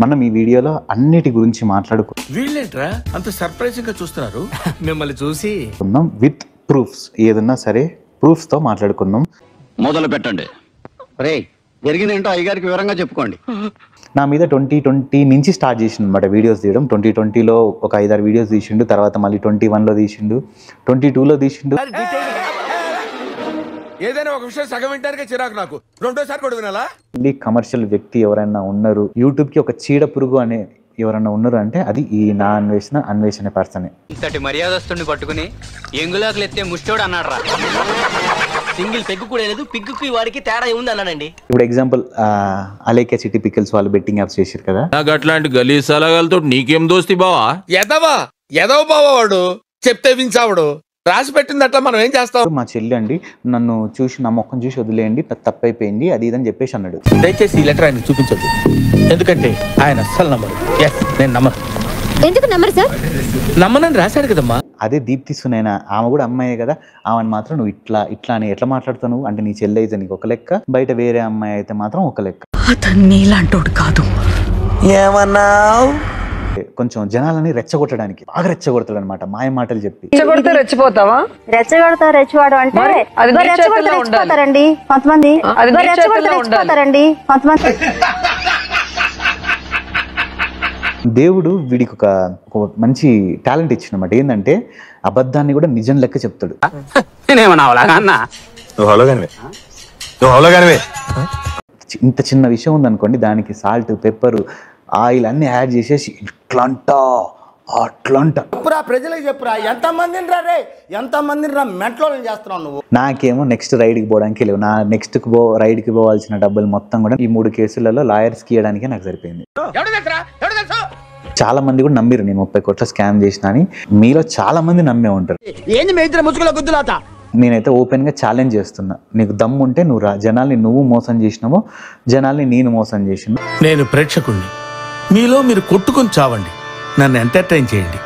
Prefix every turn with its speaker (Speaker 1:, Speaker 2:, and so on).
Speaker 1: మనం ఈ వీడియోలో అన్నిటి గురించి
Speaker 2: వీళ్ళేంట్రా అంత సర్ప్రైజింగ్ గా చూస్తున్నారు మిమ్మల్ని చూసి
Speaker 1: విత్ ప్రూఫ్స్. ఏదన్నా సరే ప్రూఫ్స్ తో మాట్లాడుకుందాం.
Speaker 3: మొదలు పెట్టండి. జరిగిందేంటో అయ్యగారికి వివరంగా చెప్పుకోండి.
Speaker 1: నా మీద 2020 నుంచి స్టార్ట్ చేసిండు అనమాట వీడియోస్ తీయడం. 2020లో ఒక 5-6 వీడియోస్ తీసిండు, తర్వాత మళ్ళీ 21లో తీసిండు, 22లో తీసిండు.
Speaker 2: ఏదైనా ఒక విషయం సగం వింటానికే చిరాకు నాకు, రెండోసారి కూడా వినాలా?
Speaker 1: మళ్ళీ కమర్షియల్ వ్యక్తి ఎవరైనా ఉన్నారు, యూట్యూబ్ కి ఒక చీడ పురుగు అనే ఎవరైనా ఉన్నారు అంటే అది ఈ నా అన్వేషణ పర్సనే.
Speaker 4: ఇంతటి మర్యాదస్తుని పట్టుకుని ఎంగులాకులు ఎత్తే ముష్టోడు అన్నాడు రా. సింగిల్ పెగ్గు కూడా లేదు, పిగ్గుకి వాడికి తేడా ఉంది అన్నానండి.
Speaker 1: ఇప్పుడు ఎగ్జాంపుల్ అలేకే సిటీ పికిల్స్ వాళ్ళు బెట్టింగ్ యాప్స్ చేశారు కదా.
Speaker 5: నాకు అట్లాంటి గలీజ్ సలహాలతో నీకేం దోస్తి బావా?
Speaker 2: ఎదవ బావా వాడు, చెప్తే వించావుడు, రాసి పెట్టింది అట్లా మనం ఏం చేస్తాం?
Speaker 1: మా చెల్లి అండి నన్ను చూసి నా మొక్కం చూసి వదిలేయండి, తప్పైపోయింది అది ఇదని చెప్పేసి అన్నాడు.
Speaker 2: దయచేసి ఈ లెటర్ ఆయన చూపించద్దు, ఎందుకంటే ఆయన అస్సలు నమ్మరు. నేను నమ్మను.
Speaker 6: ఎందుకు నమ్మరు సార్?
Speaker 2: నమ్మనని రాశాడు కదమ్మా.
Speaker 1: అదే దీప్తి సునైనా, ఆమె కూడా అమ్మాయే కదా, ఆమెను మాత్రం నువ్వు ఇట్లా అని ఎట్లా మాట్లాడుతావు అంటే నీ చెల్లి అయితే నీకు ఒక లెక్క, బయట వేరే అమ్మాయి అయితే మాత్రం ఒక లెక్క.
Speaker 7: అతను నీలాంటోడు కాదు.
Speaker 2: ఏమన్నావు?
Speaker 1: కొంచెం జనాలని రెచ్చగొట్టడానికి బాగా రెచ్చగొడతాడు అనమాట, మాయ మాటలు చెప్పి.
Speaker 7: రెచ్చిపోతావా?
Speaker 6: రెచ్చవాడు అంటే రెచ్చిపోతారండి కొంతమంది.
Speaker 1: దేవుడు వీడికి ఒక మంచి టాలెంట్ ఇచ్చినమాట. ఏంటంటే అబద్ధాన్ని కూడా నిజం లెక్క చెప్తాడు. ఇంత చిన్న విషయం ఉందనుకోండి, దానికి సాల్ట్, పెప్పర్, ఆయిల్ అన్ని యాడ్ చేసేసి అట్లంట
Speaker 3: ప్రజలకు చెప్పురా, ఎంతమందిని రా మెంట్లో చేస్తున్నావు నువ్వు.
Speaker 1: నాకేమో నెక్స్ట్ రైడ్కి పోవడానికి లేవు. నా రైడ్కి పోవాల్సిన డబ్బులు మొత్తం కూడా ఈ 3 కేసులలో లాయర్స్కి ఇవ్వడానికే నాకు సరిపోయింది. చాలా మంది కూడా నమ్మిరు నేను 30 కోట్ల స్కామ్ చేసిన అని. మీలో చాలా మంది నమ్మే ఉంటారు. నేనైతే ఓపెన్ గా ఛాలెంజ్ చేస్తున్నా, నీకు దమ్ము ఉంటే నువ్వు రా. జనాల్ని నువ్వు మోసం చేసినావో, జనాల్ని నేను మోసం చేసిన.
Speaker 2: నేను ప్రేక్షకుణ్ణి, మీలో మీరు కొట్టుకొని చావండి, నన్ను ఎంటర్టైన్ చేయండి.